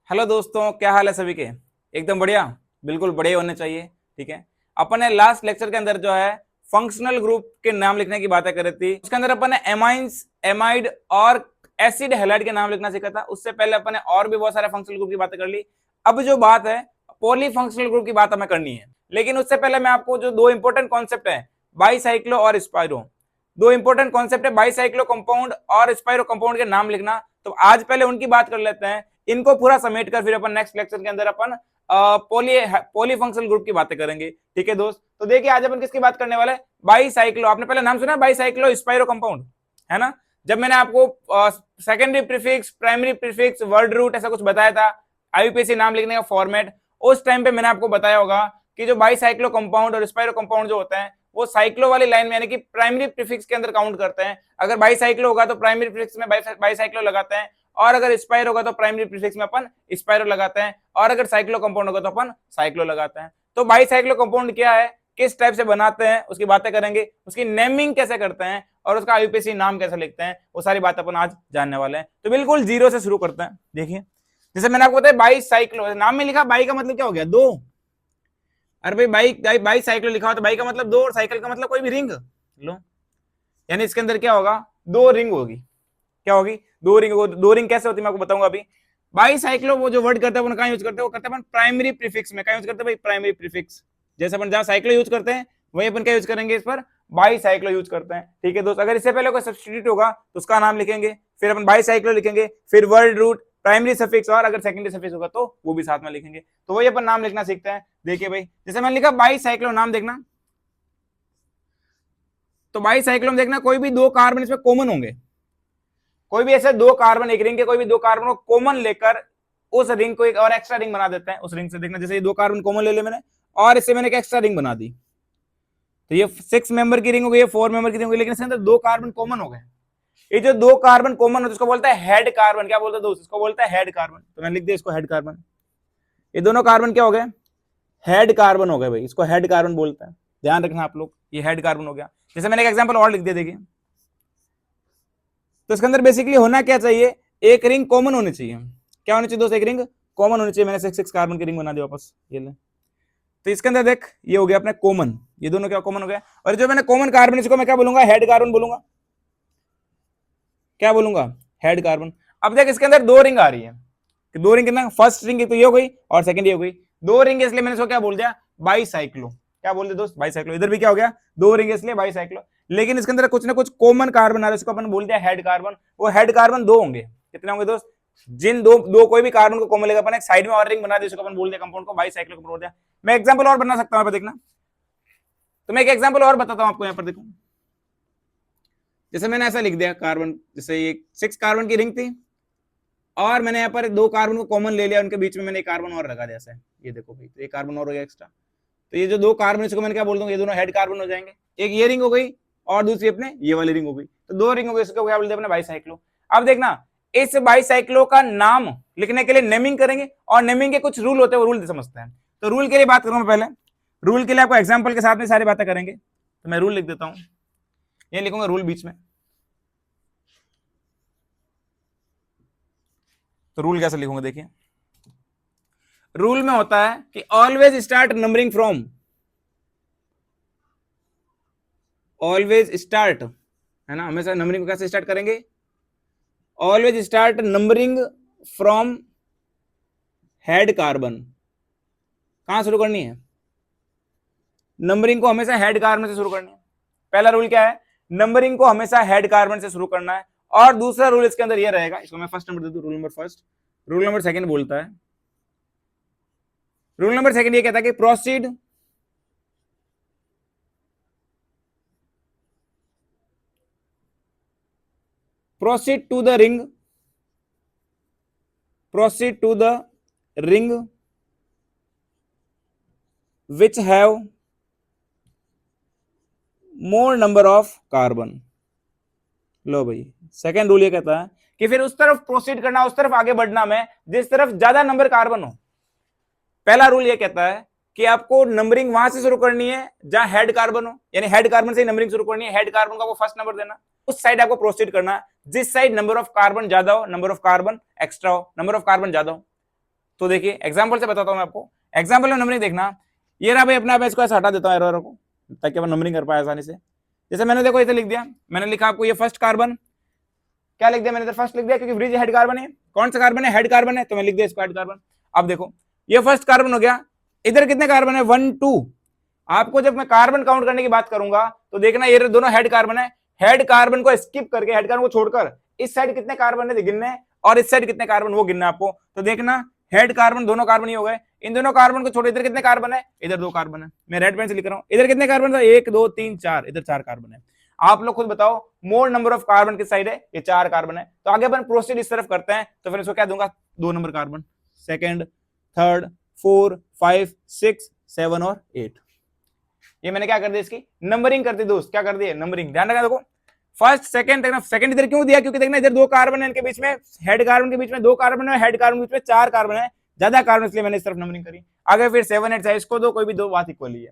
Hello दोस्तों, क्या हाल है सभी के। एकदम बढ़िया, बिल्कुल बढ़िया होने चाहिए। ठीक है, अपन ने लास्ट लेक्चर के अंदर जो है फंक्शनल ग्रुप के नाम लिखने की बातें करी थी। उसके अंदर अपन ने एमाइंस, एमाइड और एसिड हैलाइड के नाम लिखना सीखा था। उससे पहले अपन ने और भी बहुत सारे फंक्शनल ग्रुप की बातें कर ली। अब जो बात है पॉली फंक्शनल ग्रुप की बात हमें करनी है, लेकिन उससे पहले मैं आपको जो दो इंपॉर्टेंट कॉन्सेप्ट है, बाईसाइक्लो और स्पाइरो, दो इंपॉर्टेंट कॉन्सेप्ट है बाईसाइक्लो कंपाउंड और स्पाइरो कंपाउंड के नाम लिखना। तो आज पहले उनकी बात कर लेते हैं। इनको पूरा समेट कर फिर अपन नेक्स्ट लेक्चर के अंदर अपन पॉली फंक्शनल ग्रुप की बातें करेंगे। ठीक है दोस्त, तो देखिए आज अपन किसकी बात करने वाले हैं। बाईसाइक्लो, आपने पहले नाम सुना बाईसाइक्लो स्पाइरो कंपाउंड, है ना। जब मैंने आपको secondary prefix, primary prefix, word root ऐसा कुछ बताया था, आईयूपीएसी नाम लिखने का फॉर्मेट, उस टाइम पे मैंने आपको बताया होगा कि जो बाईसाइक्लो कंपाउंड और स्पाइरो कंपाउंड जो होते हैं वो साइक्लो वाली लाइन में यानी कि प्राइमरी प्रीफिक्स के अंदर काउंट करते हैं। अगर बाईसाइक्लो होगा तो प्राइमरी प्रीफिक्स में बाईसाइक्लो लगाते हैं, और अगर स्पाइरो होगा तो प्राइमरी प्रीफिक्स में अपन स्पाइरो लगाते हैं, और अगर साइक्लो कंपाउंड होगा तो अपन साइक्लो लगाते हैं। तो बाईसाइक्लो कंपाउंड क्या है, किस टाइप से बनाते हैं, उसकी बातें करेंगे, उसकी नेमिंग कैसे करते हैं और उसका आईयूपीएसी नाम कैसे लिखते हैं, वो सारी बात अपन आज जानने वाले हैं। तो बिल्कुल जीरो से शुरू करते हैं। देखिए जैसे मैंने आपको बताया बाईसाइक्लो, नाम में लिखा बाई का मतलब क्या हो गया, दो। अरे भाई बाई साइकिल लिखा हो तो बाई का मतलब दो और साइकिल का मतलब कोई भी रिंग लो, यानी इसके अंदर क्या होगा, दो रिंग होगी। क्या होगी, दो रिंग होगी। दो रिंग कैसे होती है मैं आपको बताऊंगा अभी। बाई साइक्लो वो जो वर्ड करते हैं वो कहां यूज करते हैं, वो करते हैं प्राइमरी प्रीफिक्स में। क्या यूज करते हैं भाई, प्राइमरी प्रीफिक्स। जैसे अपन जहां साइक्लो यूज करते हैं वही अपन क्या यूज करेंगे, इस पर बाई साइक्लो यूज करते हैं। ठीक है दोस्त, अगर इससे पहले कोई सब्स्टिट्यूट होगा तो उसका नाम लिखेंगे, फिर अपन बाई साइक्लो लिखेंगे, फिर वर्ड रूट, प्राइमरी सफिक्स, और अगर सेकेंडरी सफिक्स होगा तो वो भी साथ में लिखेंगे। तो वही अपन नाम लिखना सीखते हैं। देखिए भाई जैसे मैंने लिखा बाई साइक्लो, नाम देखना। तो बाई साइक्लो में देखना कोई भी दो कार्बन इसमें कॉमन होंगे, कोई भी ऐसे दो कार्बन एक रिंग के कोई भी दो कार्बन को कॉमन लेकर उस रिंग को एक और एक्स्ट्रा रिंग बना देते हैं उस रिंग से। देखना जैसे ये दो कार्बन कॉमन ले मैंने, और इससे मैंने एक एक्स्ट्रा रिंग बना दी, तो ये 6 मेंबर की रिंग हो गई, ये 4 मेंबर की रिंग हो गई, लेकिन इसके अंदर दो कार्बन कॉमन हो गए। ये जो दो कार्बन कॉमन होता है उसको बोलता है हेड कार्बन। क्या बोलते हैं दोस्त, इसको बोलता है हेड कार्बन। तो मैंने लिख दिया इसको हेड कार्बन। ये दोनों कार्बन क्या हो गए, हेड कार्बन हो गए भाई, इसको हेड कार्बन बोलते हैं। ध्यान रखना आप लोग, ये हेड कार्बन हो गया। जैसे मैंने एक एग्जांपल और लिख दिया, देखिए तो इसके अंदर बेसिकली होना क्या चाहिए, एक रिंग कॉमन होनी चाहिए। क्या होनी चाहिए दोस्त, एक रिंग कॉमन होनी चाहिए। मैंने 6 कार्बन की रिंग बना दी वापस, ये ले। तो इसके अंदर देख ये हो गया अपने कॉमन, ये दोनों क्या कॉमन हो गया। और जो मैंने कॉमन कार्बन इसको मैं क्या बोलूंगा, हेड कार्बन बोलूंगा। क्या बोलूंगा, हेड कार्बन। अब देख इसके अंदर दो रिंग आ रही है, कि दो रिंग कितना, फर्स्ट रिंग तो ये हो गई और सेकंड ये हो गई, दो रिंग, इसलिए मैंने इसको क्या बोल दिया, बाईसाइक्लो। क्या बोल दिया दोस्त, बाईसाइक्लो। इधर भी क्या हो गया, दो रिंग इसलिए बाईसाइक्लो। लेकिन इसके अंदर कुछ ना कुछ कॉमन कार्बन आ रहा है, इसको अपन बोल दिया हेड कार्बन। वो हेड कार्बन दो होंगे, कितने होंगे दोस्त, जिन दो दो कोई भी कार्बन को कॉमन लेकर अपन एक साइड में और रिंग बना दी, इसको अपन बोल दिया कंपाउंड को बाईसाइक्लो को बोल दिया। मैं एग्जांपल और बना सकता हूं, देखना। तो मैं एक एग्जांपल और बताता हूं आपको, यहां पर देखो। जैसे मैंने ऐसा लिख दिया कार्बन, जैसे ये 6 कार्बन की रिंग थी और मैंने यहाँ पर दो कार्बन को कॉमन ले लिया, उनके बीच में मैंने एक कार्बन और लगा दिया ऐसे। ये देखो भाई, तो एक कार्बन और हो गया एक्स्ट्रा। तो ये जो दो कार्बन इसको मैंने क्या बोल दूंगा, ये दोनों हेड कार्बन हो जाएंगे। एक ये रिंग हो गई और दूसरी अपने ये वाली रिंग हो गई, तो दो रिंग हो गई, इसको क्या बोलते हैं अपने बाईसाइक्लो। अब देखना इस बाईसाइक्लो का नाम लिखने के लिए नेमिंग करेंगे, और नेमिंग के कुछ रूल होते हैं, वो रूल समझते हैं। तो रूल के लिए बात करूंगा पहले। रूल के लिए आपको एग्जाम्पल के साथ में सारी बातें करेंगे। तो मैं रूल लिख देता हूं, ये लिखूंगा रूल बीच में। तो रूल कैसे लिखूंगा, देखिए रूल में होता है कि always start numbering from, always start, है ना, हमेशा नंबरिंग को कैसे स्टार्ट करेंगे, always start numbering from head carbon. कहां शुरू करनी है, नंबरिंग को हमेशा हेड कार्बन से शुरू करनी है। पहला रूल क्या है, नंबरिंग को हमेशा हेड कार्बन से शुरू करना है। और दूसरा रूल इसके अंदर यह रहेगा, इसको मैं फर्स्ट नंबर दे दूं, rule number first. Rule number second बोलता है, रूल नंबर सेकंड ये कहता है कि proceed proceed to the ring, proceed to the ring which have more number of carbon। लो भाई, सेकंड रूल ये कहता है कि फिर उस तरफ प्रोसीड करना, उस तरफ आगे बढ़ना में जिस तरफ ज्यादा नंबर कार्बन हो। पहला रूल ये कहता है कि आपको नंबरिंग वहां से शुरू करनी है जहां हेड कार्बन हो, यानी हेड कार्बन से नंबरिंग शुरू करनी है, हेड कार्बन का वो फर्स्ट नंबर देना, उस साइड आपको प्रोसीड करना है जिस साइड नंबर ऑफ कार्बन ज्यादा हो, नंबर ऑफ कार्बन एक्स्ट्रा हो, नंबर ऑफ कार्बन ज्यादा हो। तो देखिए एग्जाम्पल से बताता हूं मैं आपको, एग्जाम्पल में नंबरिंग देखना, ये रहा भाई अपना, मैं इसको ऐसा हटा देता हूं एरर को ताकि अपन नंबरिंग कर पाए आसानी से। जैसे मैंने देखो इसे लिख दिया, मैंने लिखा आपको ये फर्स्ट कार्बन, क्या लिख दिया मैंने इधर फर्स्ट लिख दिया क्योंकि ब्रिज हेड कार्बन है, कौन सा कार्बन है, हेड कार्बन है, तो मैं लिख दिया इसको हेड कार्बन। अब देखो ये फर्स्ट कार्बन हो गया, इधर कितने कार्बन है 1 2, आपको जब मैं कार्बन काउंट करने की बात करूंगा तो देखना ये दोनों हेड कार्बन है, हेड कार्बन को स्किप करके, हेड कार्बन को छोड़कर इस साइड कितने कार्बन है गिनने, और इस साइड कितने कार्बन वो गिनना आपको। तो देखना हेड कार्बन दोनों कार्बन ही हो गए, इन दोनों कार्बन को छोड़ इधर कितने कार्बन है, इधर 2 कार्बन है, मैं रेड पेन से लिख रहा हूं, इधर कितने कार्बन था 1 2 3 4, इधर 4 कार्बन है। आप लोग खुद बताओ मोर नंबर ऑफ कार्बन किस साइड है, ये 4 कार्बन है। तो आगे अपन प्रोसीड इस तरफ करते हैं, तो फिर इसको क्या दूंगा 2 नंबर कार्बन, सेकंड, थर्ड, 4 5 6 7 और 8। ये मैंने क्या कर दिया इसकी नंबरिंग कर दी दोस्त, क्या कर दिया नंबरिंग, ध्यान रखना। देखो फर्स्ट सेकंड, देखना सेकंड इधर क्यों दिया, क्योंकि देखना इधर 2 कार्बन है, इनके बीच में हेड कार्बन के बीच में 2 कार्बन है, हेड कार्बन के बीच में 4 कार्बन है, ज्यादा कार्बन, इसलिए मैंने इस तरफ नंबरिंग करी। आगे फिर 7 8 इसको दो, कोई भी 2 बात इक्वल ही है,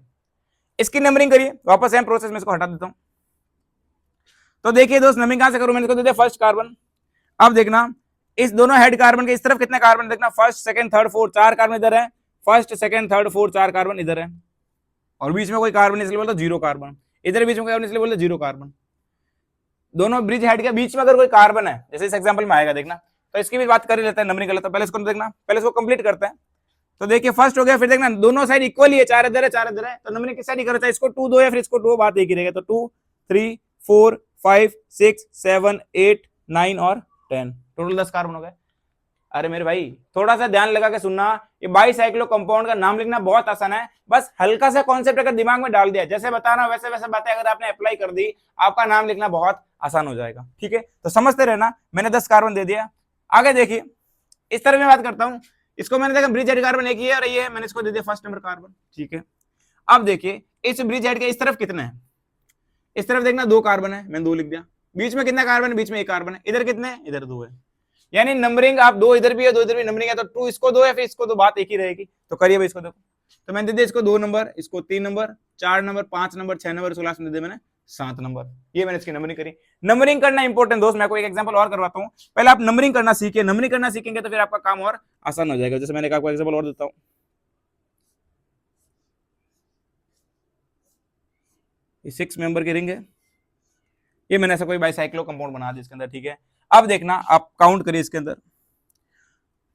इसकी नंबरिंग करिए वापस सेम प्रोसेस में, इसको हटा देता हूं। तो देखिए दोस्त नंबरिंग कहां से करूं, मैंने इसको दे दिया फर्स्ट कार्बन। अब देखना इस दोनों हेड कार्बन के इस तरफ कितने कार्बन, देखना फर्स्ट सेकंड थर्ड 4 4 कार्बन इधर है, फर्स्ट सेकंड थर्ड 4 4 कार्बन इधर है, और बीच में कोई कार्बन इसलिए बोलते 0 कार्बन, इधर बीच में कार्बन इसलिए बोलते 0 कार्बन। दोनों ब्रिज हेड के बीच में अगर कोई कार्बन है, जैसे इस एग्जांपल में आएगा देखना, तो इसकी भी बात कर ही लेते हैं नंबरिंग कर लेते हैं। पहले इसको देखना, पहले इसको कंप्लीट करते हैं। तो देखिए फर्स्ट हो गया, फिर देखना दोनों साइड इक्वल ही है, 4 इधर है 4 इधर है, तो नंबरिंग किस साइड ही करता है, इसको 2 2 या फिर इसको 2, बात एक ही रहेगा। तो 2 3 4 5 6 7 8 9 और 10, टोटल 10 कार्बन हो गए। अरे मेरे भाई थोड़ा सा ध्यान लगा के सुनना, ये बाईसाइक्लो कंपाउंड का नाम लिखना बहुत आसान है, बस हल्का सा कॉन्सेप्ट अगर दिमाग में डाल दिया, जैसे बता रहा हूं वैसे वैसे बातें अगर आपने अप्लाई कर दी, आपका नाम लिखना बहुत आसान हो जाएगा। ठीक है, तो समझते रहना, मैंने 10 कार्बन दे दिया। आगे देखिए इस तरह मैं बात करता हूं, इसको मैंने देखा ब्रिज हेड कार्बन एक ही है और ये है, मैंने इसको दे दिया फर्स्ट नंबर कार्बन। ठीक है, अब देखिए इस ब्रिज हेड के इस तरफ कितने हैं, इस तरफ देखना 2 कार्बन है, मैंने 2 लिख दिया। बीच में कितना कार्बन है, बीच में 1 कार्बन है, इधर कितने हैं, इधर 2 है, यानी नंबरिंग आप 2 इधर भी है 2 इधर भी नंबरिंग है, तो 2 इसको 2 या फिर इसको 2, बात एक ही रहेगी। तो करिए भाई इसको देखो, तो मैंने दे दिया इसको 2 नंबर, इसको 3 नंबर, 4 नंबर, 5 नंबर, 6 नंबर, 16 में दे दिया मैंने 7 नंबर। ये मैंने इसकी नंबरिंग करी। नंबरिंग करना इंपॉर्टेंट दोस्त, मैं आपको एक एग्जांपल और करवाता हूं, पहले आप नंबरिंग करना सीखिए, नंबरिंग करना सीखेंगे तो फिर आपका काम और आसान हो जाएगा। जैसे मैंने आपको एग्जांपल और देता हूं, ये 6 मेंबर की रिंग है, ये मैंने ऐसा कोई बाईसाइक्लो कंपाउंड बना दिया इसके अंदर। ठीक है, अब देखना आप काउंट करिए इसके अंदर,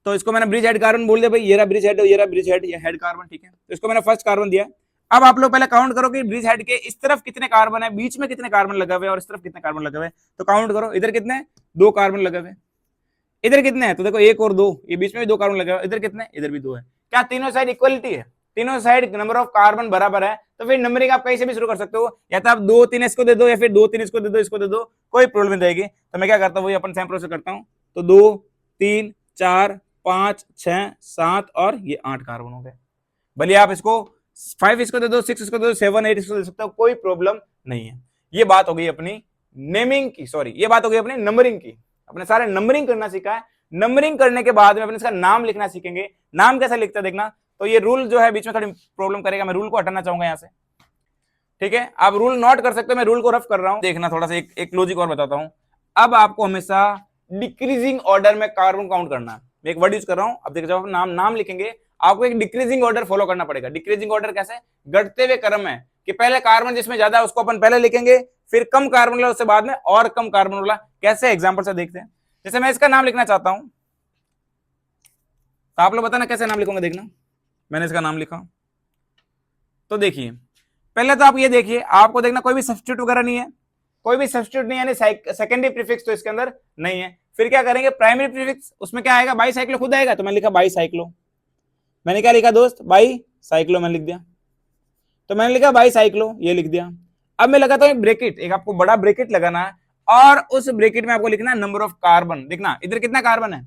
तो इसको मैंने ब्रिज हेड कार्बन बोल दिया भाई, ये रहा ब्रिज हेड, ये रहा ब्रिज हेड, ये हेड कार्बन। ठीक है, तो इसको मैंने फर्स्ट कार्बन दिया। अब आप लोग पहले काउंट करो कि ब्रिज हेड के इस तरफ कितने कार्बन है, बीच में कितने कार्बन लगे हुए और इस तरफ कितने कार्बन लगे हुए, तो काउंट करो। इधर कितने 2 कार्बन लगे हुए, इधर कितने हैं, तो देखो 1 और 2, ये बीच में भी 2 कार्बन लगे हुए, इधर कितने, इधर भी 2 है। क्या तीनों साइड इक्वलिटी है, तीनों साइड नंबर ऑफ कार्बन बराबर है, तो फिर नंबरिंग आप कहीं से भी शुरू कर सकते हो, या तो आप 2 3 इसको दे दो, या फिर 2 3 इसको दे दो, इसको दे दो, कोई प्रॉब्लम नहीं रहेगी। तो मैं क्या करता हूँ, अपन सेम प्रोसेस करता हूँ, तो 2 3 4 5 6 7 और ये 8 कार्बन हो गए। भले आप इसको 5 इसको दे दो, 6 इसको दे दो, 7 8 इसको दे सकते हो, कोई प्रॉब्लम नहीं है। ये बात हो गई अपनी नेमिंग की, सॉरी ये बात हो गई अपनी नंबरिंग की। अपने सारे नंबरिंग करना सीखा है, नंबरिंग करने के बाद में अपने इसका नाम लिखना सीखेंगे। नाम कैसे लिखते हैं देखना, तो ये रूल जो है बीच में थोड़ी प्रॉब्लम करेगा, मैं रूल को हटाना चाहूंगा यहाँ से। ठीक है, आप रूल नोट कर सकते हो, मैं रूल को रफ कर रहा हूं। देखना थोड़ा सा एक लॉजिक और बताता हूं। अब आपको हमेशा डिक्रीजिंग ऑर्डर में कार्बन काउंट करना है। मैं एक वर्ड यूज कर रहा हूं, अब देखो जब आप नाम लिखेंगे आपको एक डिक्रीजिंग ऑर्डर फॉलो करना पड़ेगा। डिक्रीजिंग ऑर्डर कैसे, घटते हुए क्रम है, कि पहले कार्बन जिसमें ज्यादा है उसको अपन पहले लिखेंगे, फिर कम कार्बन वाला उससे बाद में और कम कार्बन वाला। कैसे, एग्जांपल से देखते हैं। जैसे मैं इसका नाम लिखना चाहता हूं, तो आप लोग बताना कैसे नाम लिखोगे। देखना मैंने इसका नाम लिखा, तो देखिए पहले तो आप ये देखिए, आपको देखना कोई भी सब्स्टिट्यूट वगैरह नहीं है, कोई भी सब्स्टिट्यूट नहीं, यानी सेकेंडरी प्रीफिक्स तो इसके अंदर नहीं है। फिर क्या करेंगे, प्राइमरी प्रीफिक्स, उसमें क्या आएगा, बाईसाइक्लो खुद आएगा, तो मैंने लिखा बाईसाइक्लो। मैंने क्या लिखा दोस्त, बाईसाइक्लो मैंने लिख दिया, तो मैंने लिखा बाईसाइक्लो, ये लिख दिया। अब मैं लगाता हूं ब्रैकेट, एक आपको बड़ा ब्रैकेट लगाना है, और उस ब्रैकेट में आपको लिखना है नंबर ऑफ कार्बन। देखना इधर कितना कार्बन है,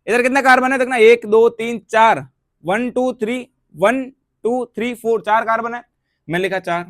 इधर कितना कार्बन है, देखना 1 2 3 4, 1 2 3 1 2 3 4, 4 कार्बन है, मैंने लिखा 4।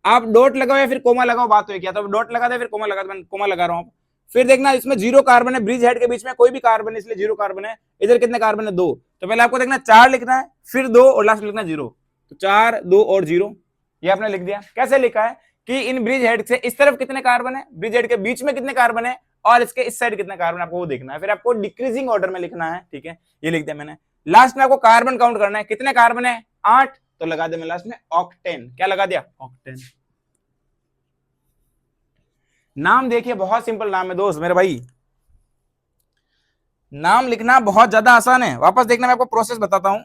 आप डॉट लगाओ या फिर कोमा लगाओ, बात तो क्या, तो डॉट लगा दे फिर कोमा लगा दे, मैं कोमा लगा रहा हूं। फिर देखना इसमें 0 कार्बन है, ब्रिज हेड के बीच में कोई भी कार्बन है, इसलिए 0 कार्बन है। इधर कितने कार्बन है, 2, तो पहले आपको देखना 4 लिखना है, फिर 2 और लास्ट लिखना 0, तो 4 2 और 0, ये आपने लिख दिया। कैसे लिखा है कि इन ब्रिज हेड से इस तरफ कितने कार्बन है, ब्रिज हेड के बीच में कितने कार्बन है और इसके इस साइड कितने कार्बन आपको वो देखना है, फिर आपको डिक्रीजिंग ऑर्डर में लिखना है, ठीक है, ये लिख दिया मैंने। लास्ट में आपको कार्बन काउंट करना है, कितने कार्बन है 8, तो लगा दिया मैं लास्ट में ऑक्टेन, क्या लगा दिया ऑक्टेन। नाम देखिए बहुत सिंपल नाम है दोस्त मेरे भाई, नाम लिखना बहुत ज्यादा आसान है। वापस देखना मैं आपको प्रोसेस बताता हूं।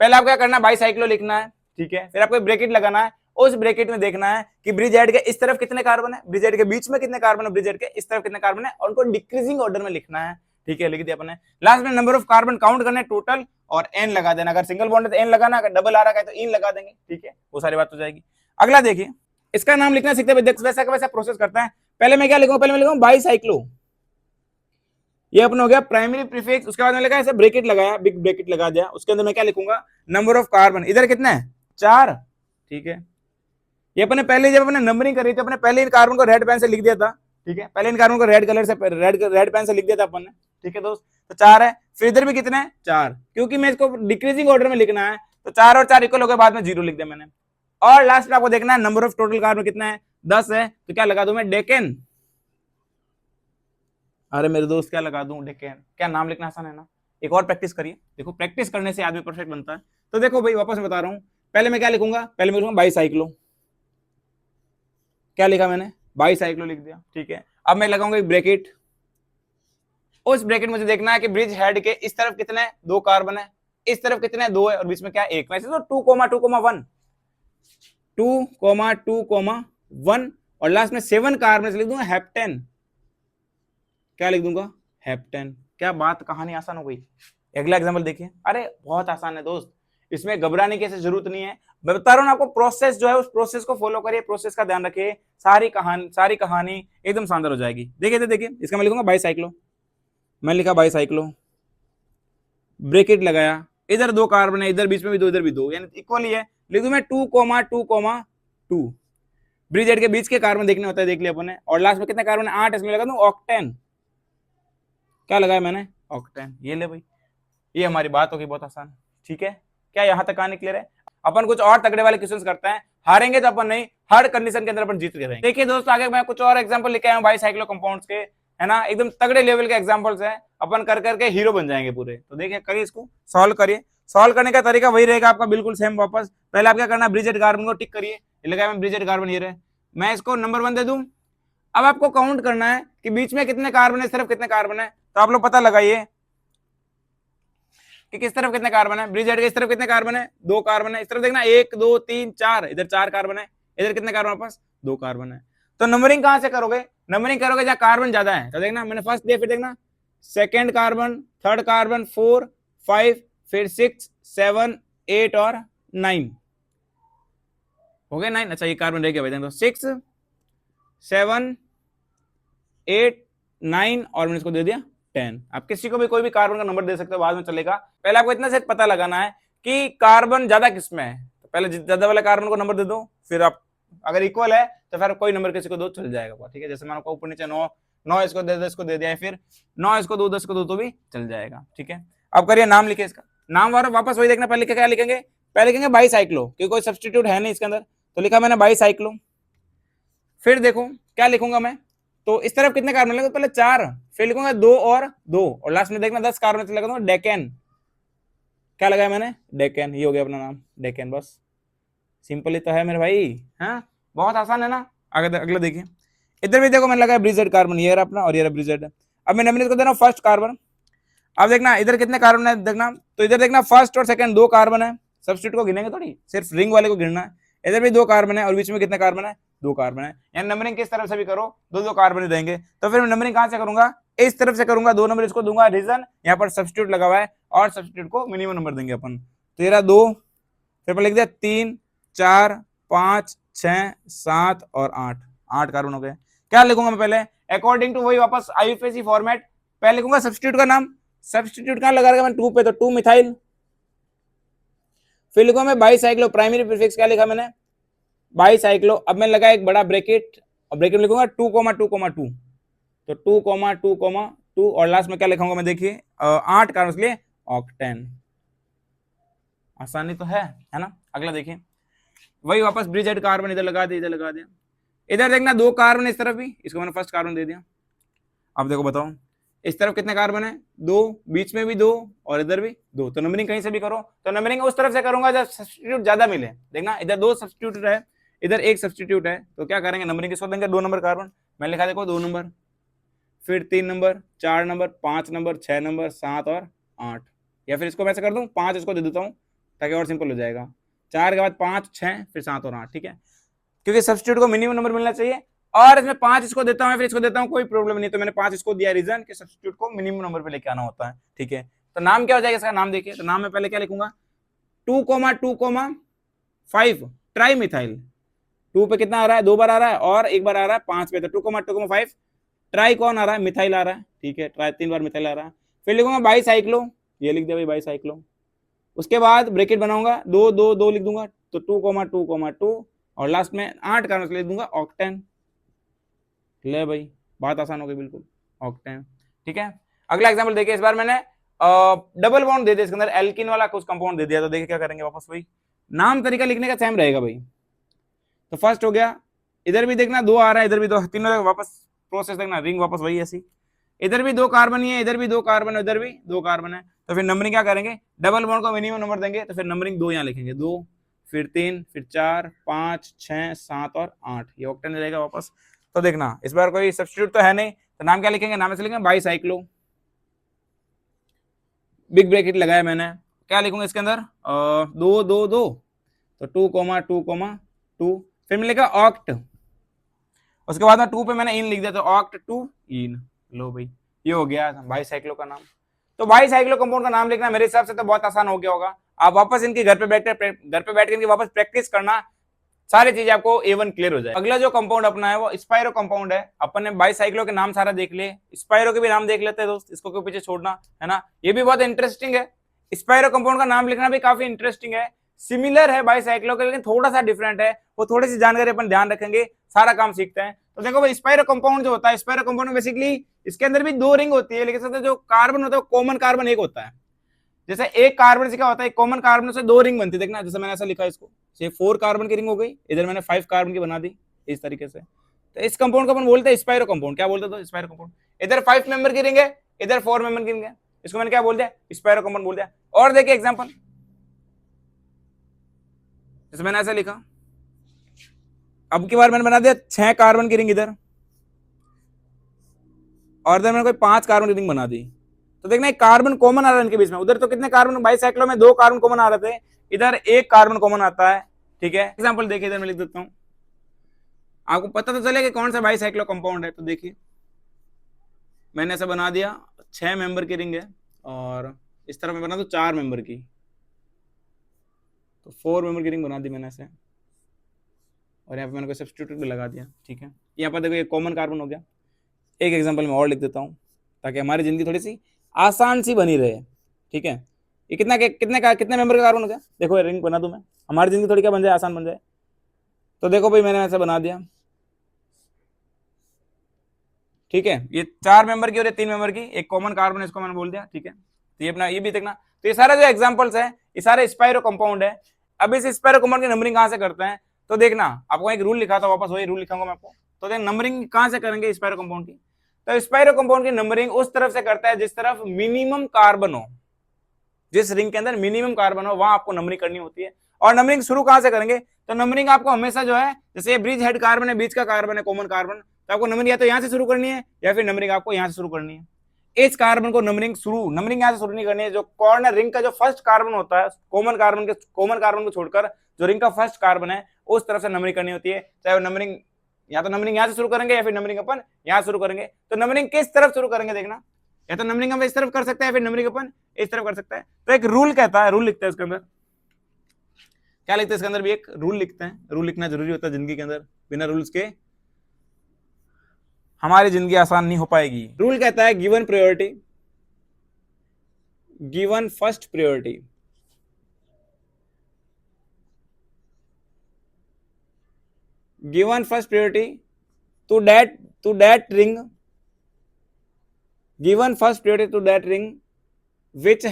पहले आपको क्या करना है, बाईसाइक्लो लिखना है, ठीक है, फिर आपको ब्रैकेट लगाना है, उस ब्रैकेट में देखना है कि ब्रिज हेड के इस तरफ कितने कार्बन है, ब्रिज हेड के बीच में कितने कार्बन है, ब्रिज हेड के इस तरफ कितने कार्बन है, और उनको डिक्रीजिंग ऑर्डर में लिखना है, ठीक है, लिख दिया अपने। लास्ट में नंबर ऑफ कार्बन काउंट करने टोटल और एन लगा देना, अगर सिंगल बॉन्ड है तो एन लगाना, अगर डबल आ रहा है तो इन लगा देंगे, ठीक है, वो सारी बात हो जाएगी। अगला देखिए, इसका नाम लिखना सीखते हैं, वैसा का वैसा प्रोसेस करता है। पहले मैं क्या लिखूंगा, पहले मैं लिखूंगा बाईसाइक्लो, ये अपना हो गया प्राइमरी प्रीफिक्स। उसके बाद में लगा ऐसे ब्रैकेट लगाया, बिग ब्रैकेट लगा दिया, उसके अंदर मैं क्या लिखूंगा, नंबर ऑफ कार्बन, इधर कितने हैं 4, ठीक है। ये अपने पहले जब अपने नंबरिंग करी थी, अपने पहले इन कार्बन को रेड पेन से लिख दिया था, ठीक है, पहले इन कार्बन को रेड कलर से रेड पेन से लिख दिया था अपन ने, ठीक है दोस्त, तो 4 है। फिर इधर भी कितने हैं 4, क्योंकि मैं इसको डिक्रीजिंग ऑर्डर में लिखना है, तो 4 और 4 इक्वल हो गए, बाद में 0 लिख दिया मैंने। और लास्ट में आपको देखना है नंबर ऑफ टोटल कार्बन कितना है, 10 है, तो क्या लगा दूं मैं, डेकेन। अरे मेरे दोस्त क्या लगा दूं, डेकेन, क्या नाम लिखना आसान है ना। एक और प्रैक्टिस करिए, देखो प्रैक्टिस करने से आदमी परफेक्ट बनता है। तो देखो भाई वापस मैं बता रहा हूं, पहले मैं क्या लिखूंगा, पहले मैं लिखूंगा बाईसाइक्लो, क्या लिखा मैंने, बाईसाइक्लो लिख दिया, ठीक है। अब मैं लगाऊंगा एक ब्रैकेट, उस ब्रैकेट मुझे देखना है कि ब्रिज हेड के इस तरफ कितने 2 कार्बन है, इस तरफ कितने 2 है, और बीच में क्या 1, वैसे तो 2,2,1 2,2,1 और लास्ट में 7 कार्बन से लिख दूंगा हेप्टेन, क्या लिख दूंगा हेप्टेन। क्या बात, कहानी आसान हो गई। अगला एग्जांपल देखिए, अरे बहुत आसान है दोस्त, इसमें घबराने की ऐसी जरूरत नहीं है। मैं बता रहा हूं आपको, प्रोसेस जो है उस प्रोसेस को फॉलो करिए, प्रोसेस का ध्यान रखिए, सारी कहानी एकदम शानदार हो जाएगी। देखिए इसका मैं लिखूंगा बाईसाइक्लो, मैं लिखा बाईसाइक्लो, ब्रैकेट लगाया, इधर 2 कार्बन है, इधर बीच में भी 2, इधर भी 2, यानी इक्वल ही है, लिख दूं मैं 2,2,2 ब्रिज हेड के बीच के कार्बन देखने होता है, देख लिया अपन ने, और लास्ट में कितने कार्बन है 8, इसमें लगा दूं ऑक्टेन, क्या लगाया मैंने ऑक्टेन। ये ले भाई, ये हमारी बात होगी बहुत आसान, ठीक है। क्या यहां तक कहानी क्लियर है। अपन कुछ और तगड़े वाले क्वेश्चंस करते हैं, हारेंगे तो अपन नहीं, हर कंडीशन के अंदर अपन जीत के रहेंगे। देखिए दोस्तों, आगे मैं कुछ और एग्जांपल लेके आया हूं बाईसाइक्लो कंपाउंड्स के, है ना, एकदम तगड़े लेवल के एग्जांपल्स हैं, अपन कर करके हीरो बन जाएंगे पूरे। तो देखिए करिए, इसको सॉल्व करिए। सॉल्व करने का तरीका वही रहेगा आपका, बिल्कुल सेम। वापस पहले आप क्या करना, ब्रिज हेड कार्बन को टिक करिए, लगाया मैं ब्रिज हेड कार्बन, ये रहे, मैं इसको नंबर 1 दे दूं। अब आपको काउंट करना है कि बीच में कितने कार्बन है, इस तरफ कितने कार्बन है, तो आप लोग पता लगाइए कि किस तरफ कितने कार्बन है। ब्रिज हेड के इस तरफ कितने कार्बन है, 2 कार्बन है, इस तरफ देखना 1 2 3 4, इधर 4 कार्बन है, इधर कितने कार्बन पास 2 कार्बन है। तो नंबरिंग कहां से करोगे, नंबरिंग करोगे जहां कार्बन ज्यादा है, तो देखना मैंने फर्स्ट दिया, फिर देखना सेकंड कार्बन, थर्ड कार्बन, 4 5, फिर 6 7 8 और 9 हो गए 9। अच्छा ये कार्बन रह गया भाई, देखो 6 7 8 9 और मैंने इसको दे दिया 10। आप किसी को भी कोई भी कार्बन का नंबर दे सकते हो, बाद में चलेगा। पहले आपको इतना से पता लगाना है कि कार्बन ज्यादा किसमें है, तो पहले ज्यादा वाले कार्बन को नंबर दे दो, फिर आप अगर इक्वल है तो फिर कोई नंबर किसी को दो, चल जाएगा, ठीक है। जैसे मैंने ऊपर नीचे 9 इसको दे, 10 को दे दिया, फिर 9 इसको दो, 10 को दो, तो भी चल जाएगा, ठीक है। अब करिए नाम लिखे इसका, नाम वापस वही देखना, पहले क्या लिखेंगे, पहले लिखेंगे बाईसाइक्लो, क्योंकि कोई सब्स्टिट्यूट है नहीं इसके अंदर, तो लिखा मैंने बाईसाइक्लो। फिर देखो क्या लिखूंगा मैं, तो इस तरफ कितने कार्बन लगे, पहले 4, फिर लिखूंगा 2 और 2, और लास्ट में देखना 10 कार्बन से लगा डेकेन, क्या लगाया मैंने डेकेन, ये हो गया अपना नाम डेकेन। बस सिंपल ही तो है मेरे भाई, हाँ बहुत आसान है ना। अगला देखिए, इधर भी देखो मैंने लगाया ब्रिज हेड कार्बन, ये रहा अपना और ये रहा ब्रिज हेड। अब मैं नंबर इसको दे रहा हूं फर्स्ट कार्बन। अब देखना इधर कितने कार्बन है, देखना तो इधर देखना फर्स्ट और सेकंड 2 कार्बन है, सब्स्टिट्यूट को गिनेंगे थोड़ी, सिर्फ रिंग वाले को गिनना है। इधर भी 2 कार्बन है और बीच में कितने कार्बन है, 2 कार्बन है। यानी नंबरिंग किस तरफ से भी करो 2 कार्बन ही देंगे। तो फिर मैं नंबरिंग कहां से करूंगा, इस तरफ से करूंगा, 2 नंबर इसको दूंगा, रीजन यहाँ पर सब्स्टिट्यूट लगा हुआ है और सब्स्टिट्यूट को मिनिमम नंबर देंगे अपन। तो ये रहा 2, फिर लिख दिया 3 4 5 6 7 और 8 कार्बन हो गए। क्या लिखूंगा मैं पहले, अकॉर्डिंग टू वही वापस आईयूपीएसी फॉर्मेट, पहले लिखूंगा सब्स्टिट्यूट का नाम, सब्स्टिट्यूट कहां लगा रखा मैं 2 पे, तो 2 मिथाइल। फिर लिखूंगा मैं बाईसाइक्लो, प्राइमरी प्रीफिक्स क्या लिखा मैंने बाईसाइक्लो। अब मैं लगा एक बड़ा ब्रैकेट, और ब्रैकेट में लिखूंगा 2,2,2, तो 2,2,2 और लास्ट में क्या लिखूंगा मैं, देखिए 8 कार्बन, इसलिए ऑक्टेन। आसानी तो है ना। अगला देखिए, वही वापस ब्रिज हेड कार्बन इधर लगा दिया, इधर लगा दिया, इधर देखना 2 कार्बन इस तरफ भी, इसको मैंने फर्स्ट कार्बन दे दिया। अब देखो बताओ, इस तरफ कितने कार्बन है, 2, बीच में भी 2 और इधर भी 2, तो नंबरिंग कहीं से भी करो, तो नंबरिंग उस तरफ से करूंगा जब सब्स्टिट्यूट ज्यादा मिले। देखना इधर 2 सब्स्टिट्यूट है, इधर 1 सब्स्टिट्यूट है, तो क्या करेंगे नंबरिंग किसको देंगे, 2 नंबर कार्बन। मैंने लिखा देखो 2 नंबर, फिर 3 नंबर, 4 नंबर, 5 नंबर, 6 नंबर, 7 और 8, या फिर इसको मैं ऐसे कर दूं 5 इसको दे देता हूं ताकि और सिंपल हो जाएगा। 4 के बाद 5, 6, फिर 7 और 8, ठीक है, क्योंकि सब्स्टिट्यूट को मिनिमम नंबर मिलना चाहिए। और इसमें 5 इसको देता हूं फिर इसको देता हूं, कोई प्रॉब्लम नहीं, तो मैंने 5 इसको दिया, रीजन कि सब्स्टिट्यूट को मिनिमम नंबर पे लेके आना होता है, ठीक है। तो नाम क्या हो जाएगा इसका, नाम देखिए, तो नाम में पहले क्या लिखूंगा, 2,2,5 ट्राई मिथाइल। 2 पे कितना आ रहा है, 2 बार आ रहा है, और 1 बार आ रहा है 5 पे, तो 2,2,5 ट्राई कौन आ रहा है, मिथाइल आ रहा है, ठीक है, ट्राई 3 बार मिथाइल आ रहा है। फिर लिखूंगा बाईसाइक्लो, ये लिख दिया भाई बाईसाइक्लो। उसके बाद ब्रैकेट बनाऊंगा, 2 2 2 लिख दूंगा, तो 2,2,2 और लास्ट में 8 का लिख दूंगा ऑक्टेन। ले भाई बात आसान हो गई बिल्कुल, ऑक्टेन, ठीक है। अगला एग्जांपल देखिए, इस बार मैंने डबल बॉन्ड दे दिया इसके अंदर, एल्किन वाला कुछ कंपाउंड दे दिया, तो देखिए क्या करेंगे वापस, वही नाम तरीका लिखने का सेम रहेगा भाई। तो फर्स्ट हो गया, इधर भी देखना 2 आ रहा है, इधर भी 2, तीनों वापस प्रोसेस देखना, रिंग वापस वही ऐसी, इधर भी 2 कार्बन ही है, इधर भी 2 कार्बन है, इधर भी 2 कार्बन है, तो फिर नंबरिंग क्या करेंगे, डबल बॉन्ड को मिनिमम नंबर देंगे, तो फिर नंबरिंग 2 यहाँ लिखेंगे, 2, फिर 3, फिर 4, 5, 6, 7 और 8, ये ऑक्टेन रहेगा वापस। तो देखना इस बार कोई सब्स्टिट्यूट तो है नहीं, तो नाम क्या लिखेंगे, नाम से लिखेंगे बाईसाइक्लो, बिग ब्रैकेट लगाया मैंने, क्या लिखूंगा इसके अंदर, 2 2 2, तो 2,2,2, फिर मैं लिखा ऑक्ट, उसके बाद में 2 पे मैंने इन लिख दिया, तो ऑक्ट 2 इन, लो भाई ये हो गया बाईसाइक्लो का नाम। तो बाईसाइक्लो कंपाउंड का नाम लिखना मेरे हिसाब से तो बहुत आसान हो गया होगा। आप वापस इनकी घर पे बैठ के इनकी वापस प्रैक्टिस करना, सारी चीजें आपको A1 क्लियर हो जाए। अगला जो कंपाउंड अपना है वो स्पाइरो कंपाउंड है। अपन ने बाईसाइक्लो के नाम सारा देख लिए, स्पाइरो के भी नाम देख लेते हैं दोस्त, इसको क्यों पीछे छोड़ना, है ना, ये भी बहुत इंटरेस्टिंग है। स्पाइरो कंपाउंड का नाम लिखना भी काफी इंटरेस्टिंग है, सिमिलर है बाईसाइक्लो के, लेकिन थोड़ा सा डिफरेंट है, वो थोड़ी सी जानकारी अपन ध्यान रखेंगे, सारा काम सीखते हैं। तो देखो भाई स्पाइरो कंपाउंड जो होता है, स्पाइरो कंपाउंड में बेसिकली इसके अंदर भी 2 रिंग होती है, लेकिन जो कार्बन होता है कॉमन कार्बन एक होता है। जैसे एक कार्बन से क्या होता है, कॉमन कार्बन से 2 रिंग बनती है, देखना जैसे मैंने ऐसा लिखा है इसको, ये 4 कार्बन की रिंग हो गई, इधर मैंने 5 कार्बन की बना दी इस तरीके से। तो इस कंपाउंड को अपन बोलते हैं स्पाइरो कंपाउंड। क्या बोलते हैं स्पाइरो कंपाउंड, इधर 5 मेंबर की रिंग है, इधर 4 मेंबर की रिंग है, इसको मैंने क्या बोल दिया, स्पाइरो कंपाउंड बोल दिया। और देखिए एग्जांपल, जैसे मैंने ऐसा लिखा, अब की बार मैंने बना दिया 6 कार्बन की रिंग इधर, और इधर मैंने कोई 5 कार्बन की रिंग बना दी, तो देखना एक कार्बन कॉमन आ रहा है इनके बीच में। उधर तो कितने कार्बन, बाईसाइक्लो में 2 कार्बन कॉमन आ रहे थे, इधर 1 कार्बन कॉमन आता है, ठीक है। एग्जांपल देखिए, इधर मैं लिख देता हूं, आपको पता तो चले कि कौन सा बाईसाइक्लो कंपाउंड है। तो देखिए मैंने ऐसा बना दिया, 6 मेंबर की रिंग है, और इस तरह मैं बना दूं 4 मेंबर की, तो 4 मेंबर की रिंग बना दी मैंने ऐसे, और यहाँ पे मैंने कोई सब्स्टिट्यूट भी लगा दिया, ठीक है। यहाँ पर देखो ये कॉमन कार्बन हो गया। एक एग्जांपल मैं और लिख देता हूँ ताकि हमारी जिंदगी थोड़ी सी आसान सी बनी रहे, ठीक है। ये कितने मेंबर का कार्बन हो गया, देखो ये रिंग बना दूं मैं, हमारी जिंदगी थोड़ी क्या बन जाए, आसान बन जाए। तो देखो भाई मैंने ऐसा बना दिया, ठीक है, ये 4 मेंबर की और ये 3 मेंबर की, एक कॉमन कार्बन इसको मैंने बोल दिया, ठीक है। तो ये अपना ये भी देखना, तो ये सारे जो एग्जांपल्स है ये सारे स्पाइरो कंपाउंड है। अब इस स्पाइरो कंपाउंड की नंबरिंग कहां से करते हैं, तो देखना आपको एक रूल लिखा था, वापस वही रूल लिखाऊंगा मैं आपको। तो देख नंबरिंग कहां से करेंगे स्पाइरो कंपाउंड की, तो स्पाइरो कंपाउंड की नंबरिंग उस तरफ से करता है जिस तरफ मिनिमम कार्बन हो, जिस रिंग के अंदर मिनिमम कार्बन हो वहां आपको नंबरिंग करनी होती है। और नंबरिंग शुरू कहां से करेंगे, तो नंबरिंग आपको हमेशा जो है, जैसे ब्रिज हेड कार्बन है, बीच का कार्बन है कॉमन कार्बन, तो आपको नंबरिंग या तो यहां से शुरू करनी है या फिर नंबरिंग आपको यहां से शुरू करनी है। इस कार्बन को नंबरिंग यहां से शुरू नहीं करनी है, जो कॉर्नर रिंग का जो फर्स्ट कार्बन होता है, कॉमन कार्बन को छोड़कर जो रिंग का फर्स्ट कार्बन है उस तरफ से नंबरिंग करनी होती है। चाहे वो नंबरिंग या तो नंबरिंग यहां से शुरू करेंगे या फिर नंबरिंग अपन यहां शुरू करेंगे। तो नंबरिंग किस तरफ शुरू करेंगे देखना, या तो नंबरिंग हम इस तरफ कर सकते हैं, फिर नंबरिंग अपन इस तरफ कर सकते हैं। तो एक रूल कहता है, रूल लिखते हैं इसके अंदर, क्या लिखते हैं इसके अंदर भी एक रूल लिखते हैं। रूल लिखना जरूरी होता है जिंदगी के अंदर, बिना रूल्स के हमारी जिंदगी आसान नहीं हो पाएगी। रूल कहता है given priority, given first priority, given first priority to that ring, given first priority to that ring which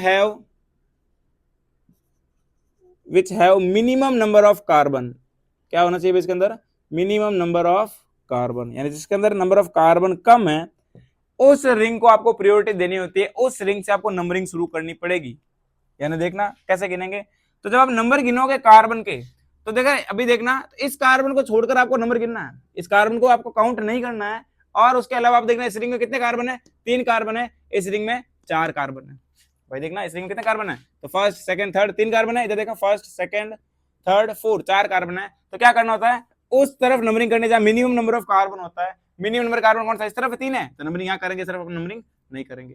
have minimum number of carbon। क्या होना चाहिए इसके अंदर, मिनिमम नंबर ऑफ कार्बन, यानी जिसके अंदर नंबर ऑफ कार्बन कम है उस रिंग को आपको प्रायोरिटी देनी होती है, उस रिंग से आपको नंबरिंग शुरू करनी पड़ेगी। यानी देखना कैसे गिनेंगे, तो जब आप नंबर गिनोगे कार्बन के, तो देखा अभी देखना इस कार्बन को छोड़कर आपको नंबर गिनना है, इस कार्बन को आपको काउंट नहीं करना है। और उसके अलावा आप देखना इस रिंग में कितने कार्बन है, 3 कार्बन है, इस रिंग में 4 कार्बन है। भाई देखना इस रिंग में कितने कार्बन है, तो फर्स्ट सेकंड थर्ड 3 कार्बन है, इधर देखा first second third fourth 4 carbon है। तो क्या करना होता है, उस तरफ नंबरिंग करने जहां मिनिमम नंबर ऑफ कार्बन होता है, मिनिमम नंबर कार्बन कौन सा, इस तरफ 3 है, तो नंबरिंग यहाँ करेंगे, सिर्फ नंबरिंग नहीं करेंगे।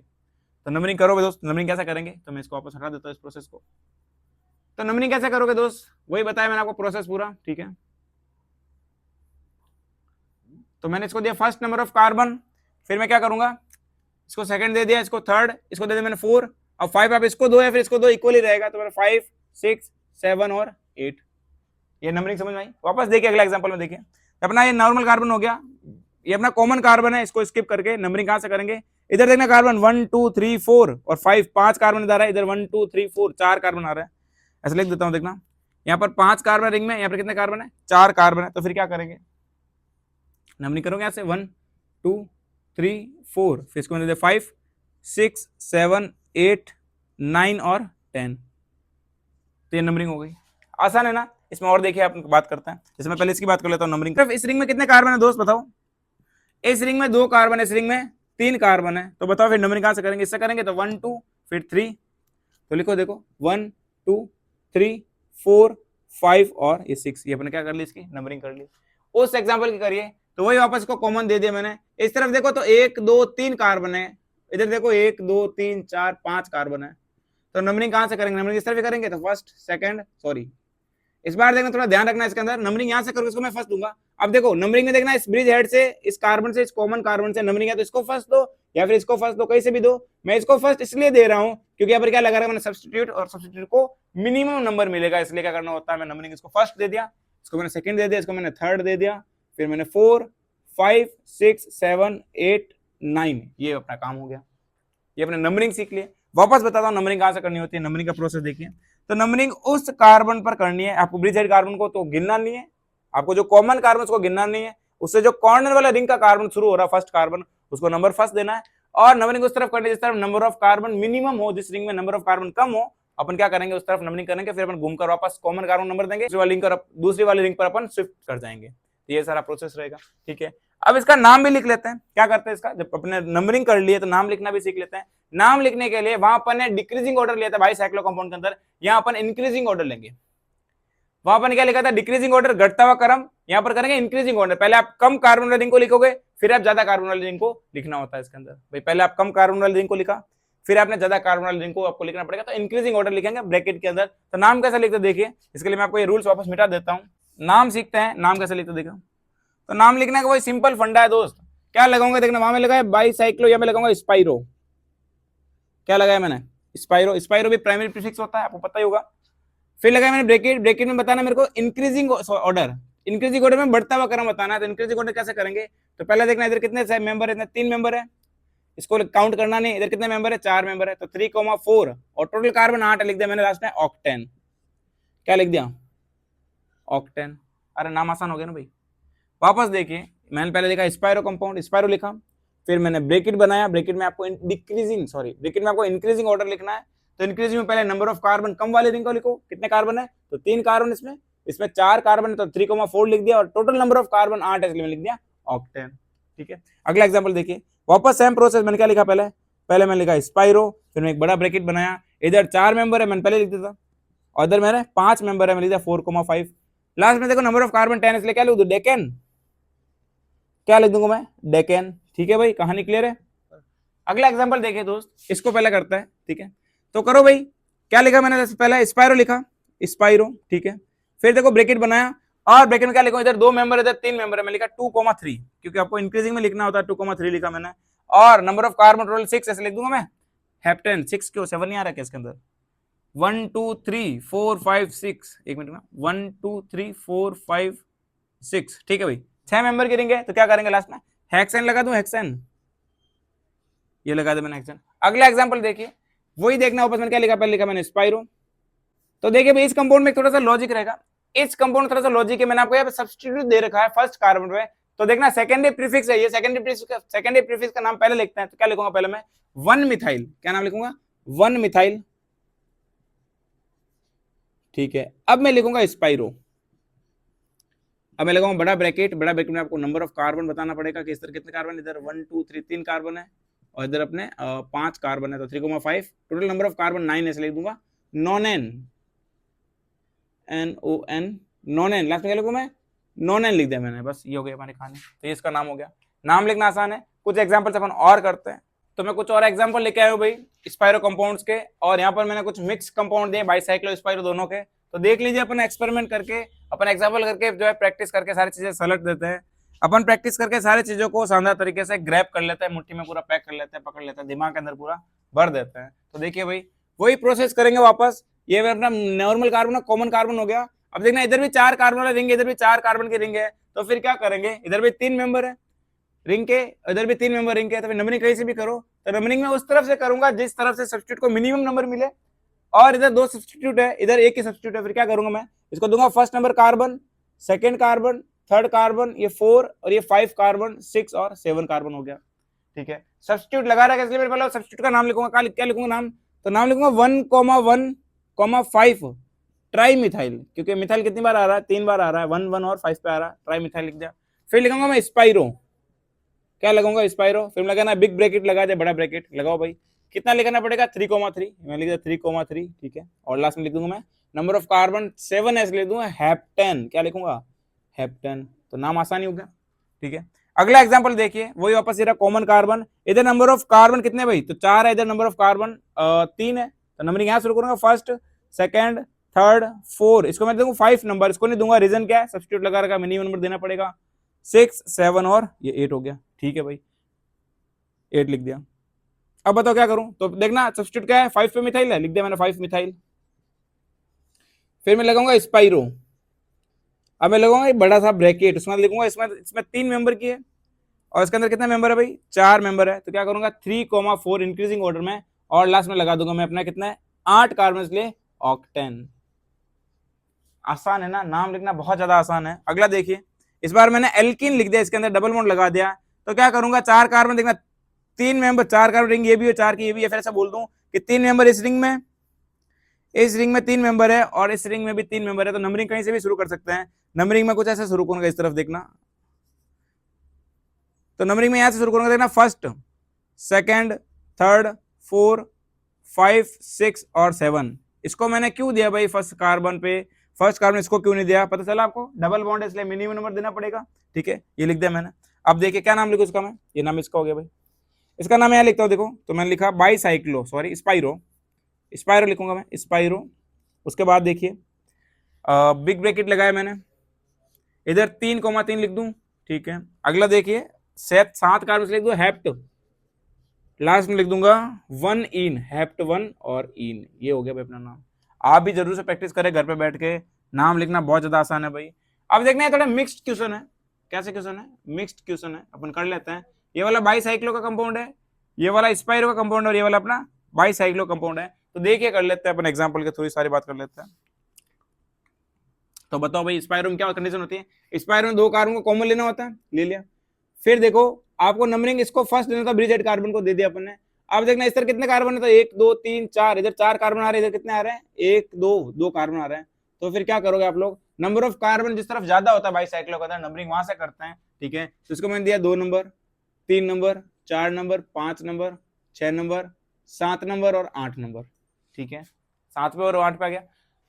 तो नंबरिंग करोगे दोस्त, नंबरिंग कैसे करेंगे, तो मैं इसको वापस हटा देता हूँ इस प्रोसेस को। तो नंबरिंग कैसे करोगे दोस्त, वही बताया मैंने आपको प्रोसेस पूरा, ठीक है। तो मैंने इसको दिया फर्स्ट नंबर ऑफ कार्बन, फिर मैं क्या करूंगा, इसको सेकंड दे दिया, इसको थर्ड, इसको दे दिया मैंने 4, और 5 आप इसको दो या फिर इसको दो, इक्वली रहेगा, तो मेरा 5 6 7 और 8। ये नंबरिंग समझ में आई। वापस देखिए अगला एग्जांपल में, देखिए अपना ये नॉर्मल कार्बन हो गया, ये अपना कॉमन कार्बन है, इसको स्किप करके नंबरिंग कहां से करेंगे, इधर देखना कार्बन 1 2 3 4 और 5, 5 कार्बन आ रहा है, इधर 1 2 3 4 4 कार्बन आ रहा है, ऐसे लिख देता हूं। देखना यहाँ पर 5 कार्बन रिंग में, यहाँ पर कितने कार्बन है, 4 कार्बन है। तो फिर क्या करेंगे, नंबरिंग करोगे यहाँ से 1 2 3 4, फिर इसको 5 6 7 8 9 और 10। तो ये नंबरिंग हो गई, आसान है ना। इसमें और देखिए आप बात करते हैं, जैसे मैं पहले इसकी बात कर लेता हूँ नंबरिंग। सिर्फ इस रिंग में कितने कार्बन है दोस्त बताओ, इस रिंग में 2 कार्बन है, इस रिंग में 3 कार्बन है। तो बताओ फिर नंबरिंग कहां से करेंगे, इससे करेंगे, तो 1 2 फिर 3, तो लिखो देखो 1 2 3 4 5 और ये 6, ये अपने क्या कर ली, इसकी नंबरिंग कर ली। उस एग्जाम्पल की करिए, तो वही वापस को कॉमन दे दिया मैंने। इस तरफ देखो तो 1 2 3 कार्बन है, इधर देखो 1 2 3 4 5 कार्बन है। तो नंबरिंग कहां से करेंगे, नंबरिंग इस तरफ करेंगे, तो फर्स्ट सेकंड सॉरी, इस बार देखना थोड़ा ध्यान रखना इसके अंदर, नंबरिंग यहां से करोगे, इसको मैं फर्स्ट दूंगा। अब देखो नंबरिंग में देखना इस ब्रिज हेड से, इस कार्बन से, इस कॉमन कार्बन से नंबरिंग है, तो इसको फर्स्ट दो या फिर इसको फर्स्ट दो, कहीं से भी दो। मैं इसको फर्स्ट इसलिए दे रहा हूं क्योंकि यहाँ पर क्या लगा रहा है मैंने सब्स्टिट्यूट, और सब्स्टिट्यूट को मिनिमम नंबर मिलेगा, इसलिए क्या करना होता है, मैं नंबरिंग इसको फर्स्ट दे दिया, इसको मैंने सेकंड दे दिया, इसको मैंने थर्ड दे दिया, फिर मैंने 4 5 6 7 8 9, ये अपना काम हो गया। ये अपने नंबरिंग सीख लिए। वापस बताता हूँ नंबरिंग कहां से करनी होती है, नंबरिंग का प्रोसेस देखिए। तो नंबरिंग उस कार्बन पर करनी है आपको, ब्रिज हेड कार्बन को तो गिनना नहीं है आपको, जो कॉमन कार्बन उसको गिनना नहीं है, उससे जो कॉर्नर वाला रिंग का कार्बन शुरू हो रहा है फर्स्ट कार्बन, उसको नंबर फर्स्ट देना है। और नंबरिंग उस तरफ करनी है जिस तरफ नंबर ऑफ कार्बन मिनिमम हो, जिस रिंग में नंबर ऑफ कार्बन कम हो, अपन क्या करेंगे, उस तरफ नंबरिंग करेंगे, फिर अपन घूमकर वापस कॉमन कार्बन नंबर देंगे, दूसरी वाली रिंग पर अपन शिफ्ट कर जाएंगे। ये सारा प्रोसेस रहेगा, ठीक है। अब इसका नाम भी लिख लेते हैं, क्या करते हैं इसका, जब अपने नंबरिंग कर लिए तो नाम लिखना भी सीख लेते हैं। नाम लिखने के लिए वहां अपन ने डिक्रीजिंग ऑर्डर लिया था भाई साइक्लो कंपाउंड के अंदर, यहाँ अपन इंक्रीजिंग ऑर्डर लेंगे। वहां अपन क्या लिखा था, डिक्रीजिंग ऑर्डर, घटता हुआ क्रम, यहाँ पर करेंगे इंक्रीजिंग ऑर्डर। पहले आप कम कार्बन वाले रिंग को लिखोगे, फिर आप ज्यादा कार्बन वाले रिंग को लिखना होता है इसके अंदर। भाई पहले आप कम कार्बन वाले रिंग को लिखा, फिर आपने ज्यादा कार्बन वाले रिंग को आपको लिखना पड़ेगा, तो इंक्रीजिंग ऑर्डर लिखेंगे ब्रैकेट के अंदर। तो नाम कैसे लिखते देखिए, इसके लिए मैं आपको ये रूल्स वापस मिटा देता हूँ। नाम सीखते हैं, नाम कैसे लिखते देखो। तो नाम लिखने का वही सिंपल फंडा है दोस्त, क्या लगाऊंगा देखना, वहां में लगाया बाईसाइक्लो, या मैं लगाऊंगा स्पाइरो। क्या लगाया मैंने, स्पाइरो। स्पाइरो भी प्राइमरी प्रीफिक्स होता है, आपको पता ही होगा। फिर लगाया मैंने ब्रैकेट, ब्रैकेट में बताना मेरे को इंक्रीजिंग ऑर्डर, इंक्रीजिंग ऑर्डर में बढ़ता हुआ क्रम बताना है। तो इंक्रीजिंग ऑर्डर कैसे करेंगे, तो पहले देखना इधर कितने मेंबर है, 3 मेंबर है, इसको काउंट करना नहीं, इधर कितने मेंबर है, 4 मेंबर है, तो 3,4 और टोटल कार्बन 8 लिख दिया मैंने लास्ट में, ऑक्टेन। क्या लिख दिया, ऑक्टेन। अरे नाम आसान हो गया ना भाई। वापस देखिए, मैंने पहले लिखा स्पाइरो कंपाउंड, स्पाइरो लिखा, फिर मैंने ब्रैकेट बनाया, ब्रैकेट में आपको ब्रैकेट में आपको इंक्रीजिंग ऑर्डर लिखना है। तो इंक्रीजिंग में पहले नंबर ऑफ कार्बन कम वाले रिंग को लिखो, कितने कार्बन है, तो 3 कार्बन, इसमें 4 कार्बन है, तो 3,4 लिख दिया, और टोटल नंबर ऑफ कार्बन 8 है, इसलिए लिख दिया ऑक्टेन, ठीक है। अगला एग्जांपल देखिए, वापस सेम प्रोसेस, मैंने क्या लिखा, पहले मैंने लिखा स्पाइरो, फिर मैं एक बड़ा ब्रैकेट बनाया, इधर 4 मेंबर है, मैंने पहले लिख दिया था, और इधर मेरे 5 मेंबर है, मैंने लिख दिया 4,5। लास्ट में देखो नंबर ऑफ कार्बन 10, इसलिए क्या लिख दूं, डेकेन। क्या लिख दूंगा मैं, डेकेन, ठीक है भाई, कहानी क्लियर है। अगला एग्जांपल देखिए दोस्त, इसको पहले करता है, ठीक है। तो करो भाई, क्या लिखा मैंने, पहले स्पाइरो लिखा, स्पाइरो, ठीक है। फिर देखो ब्रैकेट बनाया, और ब्रैकेट में क्या लिखा, इधर 2 मेंबर, इधर 3 मेंबर है, मैं लिखा 2,3, क्योंकि आपको इंक्रीजिंग में लिखना होता है, 2,3 लिखा मैंने। और नंबर ऑफ कार्बन टोटल 6, ऐसे लिख दूंगा मैं, हेप्टेन 6, क्यों 7 नहीं आ रहा है इसके अंदर, 1 2 3 4 5 6, एक मिनट में, 1 2 3 4 5 6, ठीक है भाई, 6 मेंबर गिरेंगे। तो क्या करेंगे लास्ट में, हेक्सेन लगा दूं, हेक्सेन, ये लगा दे मैंने हेक्सेन। अगला एग्जांपल देखिए, वही देखना, वापस मैंने क्या लिखा, पहले लिखा मैंने स्पाइरो। तो देखिए भाई, इस कंपाउंड में थोड़ा सा लॉजिक रहेगा, इस कंपाउंड थोड़ा सा लॉजिक है, मैंने आपको यहाँ पे सब्स्टिट्यूट दे रखा है फर्स्ट कार्बन पे, तो देखना सेकेंडरी प्रीफिक्स है ये, सेकेंडरी प्रीफिक्स का नाम पहले लिखते हैं, तो क्या लिखूंगा पहले मैं 1 मिथाइल, क्या नाम लिखूंगा 1 मिथाइल, ठीक है। अब मैं लिखूंगा स्पाइरो, अब मैं लगाऊंगा बड़ा ब्रैकेट में आपको नंबर ऑफ कार्बन बताना पड़ेगा कि इस तरह कितने कार्बन, इधर 1 2 3 3 कार्बन है और इधर अपने 5 कार्बन है, तो 3,5 टोटल नंबर ऑफ कार्बन 9 ऐसे लिख दूंगा। नॉनेन, NON, नॉनेन, लास्ट में क्या लिखूं मैं नॉनेन लिख दिया मैंने, बस ये हो गया हमारी कहानी। तो ये इसका नाम हो गया। नाम लिखना आसान है। कुछ एग्जाम्पल्स अपन और करते हैं, तो मैं कुछ और एग्जाम्पल लेके आया हूँ भाई स्पाइरो कंपाउंड्स के, और यहाँ पर मैंने कुछ मिक्स कंपाउंड दिए बाइसाइक्लो स्पाइरो दोनों के, तो देख लीजिए अपन एक्सपेरिमेंट करके, अपन एग्जाम्पल करके जो है प्रैक्टिस करके सारी चीजें सलट देते हैं। अपन प्रैक्टिस करके सारी चीजों को शानदार तरीके से ग्रैब कर लेते हैं, मुट्ठी में पूरा पैक कर लेते हैं, पकड़ लेते हैं, दिमाग के अंदर पूरा भर देते हैं। तो देखिए भाई वही प्रोसेस करेंगे वापस। ये अपना नॉर्मल कार्बन, कॉमन कार्बन हो गया। अब देखना इधर भी 4 कार्बन वाला रिंग है, इधर भी 4 कार्बन की रिंग है, तो फिर क्या करेंगे, इधर भी 3 मेंबर है रिंग के, इधर भी 3 मेंबर रिंग के, तो फिर नंबरिंग कहीं से भी करो, तो नंबरिंग में उस तरफ से करूंगा जिस तरफ से सब्स्टिट्यूट को मिनिमम नंबर मिले, और इधर 2 सब्स्टिट्यूट है, इधर एक ही सब्स्टिट्यूट है, फिर क्या करूंगा मैं इसको दूंगा first number carbon, second carbon, third carbon, ये 4 और ये 5 कार्बन, 6 और 7 कार्बन हो गया, ठीक है। सब्स्टिट्यूट लगा रहा है, इसलिए पहले सब्स्टिट्यूट का नाम लिखूंगा, क्या लिखूंगा नाम, तो नाम लिखूंगा 1,1,5 ट्राई मिथाइल, क्योंकि मिथाइल कितनी बार आ रहा है, 3 बार आ रहा है, 1 1 और 5 पे आ रहा है, ट्राई मिथाइल लिख दिया। फिर लिखूंगा मैं स्पाइरो, क्या लगाऊंगा स्पाइरो, फिर लगाना बिग ब्रैकेट लगा दे, बड़ा ब्रैकेट लगाओ भाई, कितना लिखना पड़ेगा 3,3, मैं लिख दिया 3,3, ठीक है। और लास्ट में लिख दूंगा मैं नंबर ऑफ कार्बन 7 ऐसे लिख दूंगा हेप्टेन, क्या लिखूंगा हेप्टेन, तो नाम आसानी हो गया, ठीक है। अगला एग्जांपल देखिए, वही वापस ये कॉमन कार्बन, इधर नंबर ऑफ कार्बन कितने भाई, तो 4 है, इधर नंबर ऑफ कार्बन 3 है, तो नंबरिंग यहाँ शुरू करूंगा फर्स्ट, सेकंड, थर्ड, 4, इसको मैं दूंगा 5 नंबर, इसको नहीं दूंगा, रीजन क्या है, सब्स्टिट्यूट लगा रखा, मिनिमम नंबर देना पड़ेगा, 6 7 और ये 8 हो गया, ठीक है भाई 8 लिख दिया। अब बताओ क्या करूं, तो देखना सब्स्टिट्यूट क्या है, 5 पे मिथाइल है, लिख दिया मैंने 5 मिथाइल। फिर मैं लगाऊंगा स्पाइरो, अब मैं लगाऊंगा बड़ा सा ब्रैकेट, उसमें लिखूंगा इसमें 3 मेंबर की है, और इसके अंदर कितने मेंबर है भाई 4 मेंबर है, तो क्या करूंगा 3,4 इंक्रीजिंग ऑर्डर में, और लास्ट में लगा दूंगा मैं अपना कितना है 8 कार्बन, इसलिए ऑक्टेन। आसान है ना, नाम लिखना बहुत ज्यादा आसान है। अगला देखिए, इस बार मैंने एल्कीन लिख दिया, इसके अंदर डबल बॉन्ड लगा दिया, तो क्या करूंगा 4 कार्बन, देखना 3 मेंबर, 4 कार्बन रिंग ये भी है, 4 की ये भी है, फिर ऐसा बोल दूं कि 3 मेंबर इस रिंग में, 3 मेंबर है, और इस रिंग में भी 3 मेंबर है, तो नंबरिंग कहीं से भी शुरू कर सकते हैं। नंबरिंग में कुछ ऐसे शुरू करूंगा, इस तरफ देखना, तो नंबरिंग में यहां से शुरू करूंगा, देखना फर्स्ट, सेकंड, थर्ड, 4 5 6 और 7, इसको मैंने क्यों दिया भाई फर्स्ट कार्बन पे, फर्स्ट कार्बन इसको क्यों नहीं दिया, पता चला आपको, डबल बॉन्ड है इसलिए मिनिमम नंबर देना पड़ेगा, ठीक है, ये लिख दिया मैंने। अब देखिए क्या नाम लिखूं इसका मैं, ये नाम इसका हो गया भाई, इसका नाम यहाँ लिखता हूँ, देखो तो मैंने लिखा बाईसाइक्लो, सॉरी स्पाइरो, स्पाइरो लिखूंगा मैं स्पाइरो। उसके बाद देखिए बिग ब्रैकेट लगाया मैंने, इधर 3,3 लिख दूं, ठीक है। अगला देखिए 7 कार्बन लिख दो हेप्ट, लास्ट में लिख दूंगा 1 इन, हेप्ट 1 और इन, ये हो गया भाई अपना नाम। आप भी जरूर से प्रैक्टिस करें घर पे बैठ के, नाम लिखना बहुत ज्यादा आसान है भाई। अब देखना है थोड़ा मिक्स्ड क्वेश्चन है, कैसे क्वेश्चन है, मिक्स्ड क्वेश्चन है, अपन कर लेते हैं। ये वाला बाईसाइक्लो का कंपाउंड है, ये वाला स्पाइरो का कंपाउंड, और ये वाला अपना बाईसाइक्लो कंपाउंड है, तो देखिए कर लेते हैं अपन एग्जाम्पल के थोड़ी सारी बात कर लेते हैं। तो बताओ भाई स्पाइरो में क्या कंडीशन होती है, स्पाइरो में 2 कार्बन को कॉमन लेना होता है, ले लिया, फिर देखो आपको नंबरिंग इसको फर्स्ट देना था, ब्रिज हेड कार्बन को दे दिया अपन ने। अब देखना इस तरह कितने कार्बन है, तो 1 2 3 4, इधर 4 कार्बन आ रहे हैं, इधर कितने आ रहे हैं 1 2 कार्बन आ रहे हैं, तो फिर क्या करोगे आप लोग, नंबर ऑफ कार्बन जिस तरफ ज्यादा होता है बाईसाइक्लो का, नंबरिंग वहां से करते हैं, ठीक है। तो इसको मैंने दिया 2 number, 3 number, 4 number, 5 number, 6 number, 7 number और 8 नंबर, ठीक है। 7 पे और 8 पे आ गया।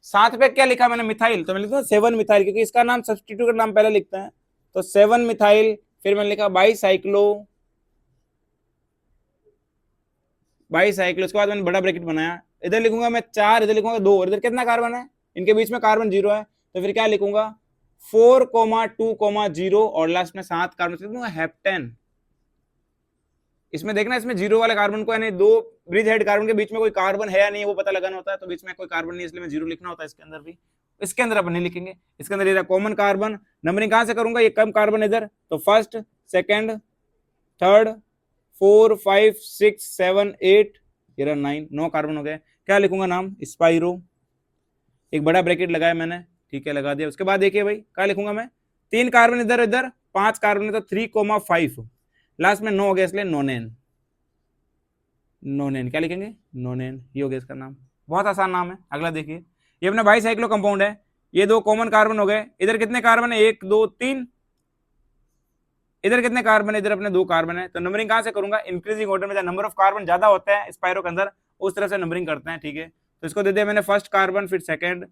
7 पे क्या लिखा मैंने मिथाइल, तो मैं लिखता हूँ 7 मिथाइल, क्योंकि इसका नाम सब्स्टिट्यूट का नाम पहले लिखते हैं, तो 7 मिथाइल। फिर मैंने लिखा बाईसाइक्लो, उसके बाद मैंने बड़ा ब्रैकेट बनाया, इधर लिखूंगा मैं 4, इधर लिखूंगा 2, इधर कितना कार्बन है, इनके बीच में कार्बन 0 है, तो फिर क्या लिखूंगा 4,2,0 और लास्ट में 7 कार्बन लिख दूंगा हेप्टेन। इसमें देखना, इसमें 0 वाले कार्बन को, यानी 2 ब्रिज हेड कार्बन के बीच में कोई कार्बन है या नहीं वो पता लगाना होता है, तो बीच में कोई कार्बन नहीं, इसलिए मैं 0 लिखना होता है इसके अंदर भी, इसके अंदर अपन नहीं लिखेंगे, इसके अंदर ये कॉमन कार्बन। नंबरिंग कहां से करूंगा, ये कम कार्बन इधर, तो फर्स्ट, सेकंड, थर्ड, 4 5 6 7 8, ये 9 कार्बन हो गए। क्या लिखूंगा नाम स्पाइरो, एक बड़ा ब्रैकेट लगाया मैंने, ठीक है लगा दिया। उसके बाद देखिए भाई क्या लिखूंगा मैं, 3 कार्बन इधर, इधर 5 कार्बन है तो 3,5 लास्ट में 9 हो गया इसलिए नोनेन। नोनेन क्या लिखेंगे? नोनेन, ये हो गया इसका नाम। बहुत आसान नाम है। अगला देखिए, ये अपना बाईसाइक्लो कंपाउंड है, ये 2 कॉमन कार्बन हो गए, इधर कितने कार्बन है? 1 2 3, इधर कितने कार्बन है? इधर अपने 2 कार्बन है। तो नंबरिंग कहां से करूंगा? इंक्रीजिंग ऑर्डर में, जब नंबर ऑफ कार्बन ज्यादा होता है स्पाइरो के अंदर उस तरह से नंबरिंग करते हैं, ठीक है। तो इसको दे दिया मैंने फर्स्ट कार्बन, फिर सेकंड,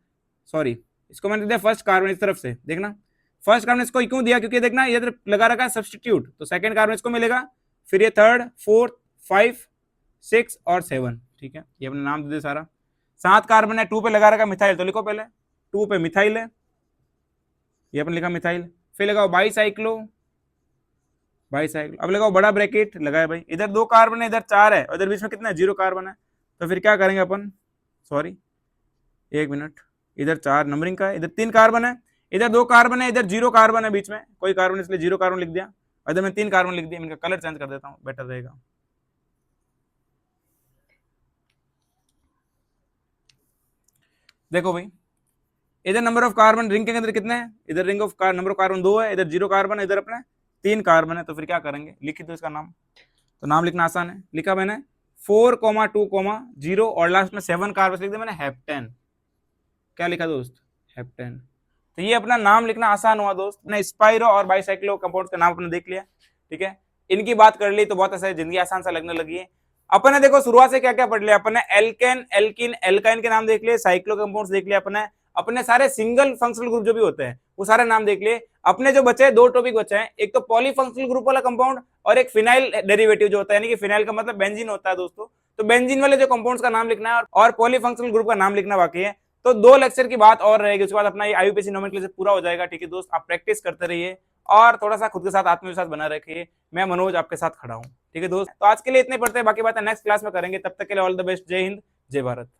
सॉरी इसको मैंने दे दिया फर्स्ट कार्बन इस तरफ से, देखना फर्स्ट कार्बन इसको क्यों दिया? क्योंकि देखना ये लगा रखा है सब्स्टिट्यूट, तो सेकंड कार्बन इसको मिलेगा, फिर ये थर्ड, फोर्थ, 5, 6 और 7, ठीक है। ये अपने नाम दे दे सारा। 7 कार्बन है, 2 पे लगा रखा मिथाइल, तो लिखो पहले 2 पे मिथाइल है, ये अपन लिखा मिथाइल। फिर लगाओ बाईसाइक्लो, बाईसाइक्लो, अब लगाओ बड़ा ब्रैकेट लगाया भाई, इधर 2 कार्बन है, इधर 4 है, और इधर बीच में कितना है? 0 कार्बन है। तो फिर क्या करेंगे अपन, सॉरी 1 मिनट, इधर 4 नंबरिंग का है, इधर 3 कार्बन है, इधर 2 कार्बन है, इधर 0 कार्बन है बीच में, कोई कार्बन इसलिए 0 कार्बन लिख दिया, और इधर मैं 3 कार्बन लिख दिया। इनका कलर चेंज कर देता हूँ, बेटर रहेगा। देखो भाई, इधर नंबर ऑफ कार्बन रिंग के अंदर कितने हैं? इधर ring of number of carbon 2 है, इधर 0 कार्बन है, इधर अपने 3 कार्बन है। तो फिर क्या करेंगे, लिखी दो इसका नाम। तो नाम लिखना आसान है, लिखा मैंने 4,2,0 और लास्ट में 7 कार्बन लिख दिया मैंने, हेप्टेन। क्या लिखा दोस्त? हेप्टेन। तो ये अपना नाम लिखना आसान हुआ दोस्त। अपने स्पाइरो और बाईसाइक्लो कंपाउंड्स का नाम अपने देख लिया, ठीक है। इनकी बात कर ली तो बहुत ऐसा जिंदगी आसान सा लगने लगी है। अपन ने देखो शुरुआत से क्या क्या पढ़ लिया, अपन ने एल्केन, एल्किन, एल्काइन के नाम देख लिए, साइक्लो कंपाउंड्स देख लिया अपने सारे सिंगल फंक्शनल ग्रुप जो भी होते हैं वो सारे नाम देख लिए। अपने जो बचे 2 टॉपिक बचे हैं, एक तो पॉलीफंक्शनल ग्रुप वाला कंपाउंड और एक फिनाइल डेरिवेटिव जो होता है, यानी कि फिनाइल का मतलब बेंजीन होता है दोस्तों। तो बेंजीन वाले जो कंपाउंड्स का नाम लिखना है और पॉलीफंक्शनल ग्रुप का नाम लिखना बाकी है। तो 2 लेक्चर की बात और रहेगी, उसके बाद अपना ये आईयूपीएसी नोमेनक्लेचर पूरा हो जाएगा, ठीक है दोस्त। आप प्रैक्टिस करते रहिए और थोड़ा सा खुद के साथ आत्मविश्वास बना रखिए। मैं मनोज आपके साथ खड़ा हूं, ठीक है दोस्त। तो आज के लिए इतने पढ़ते हैं, बाकी बातें नेक्स्ट क्लास में करेंगे। तब तक के लिए ऑल द बेस्ट। जय हिंद, जय भारत।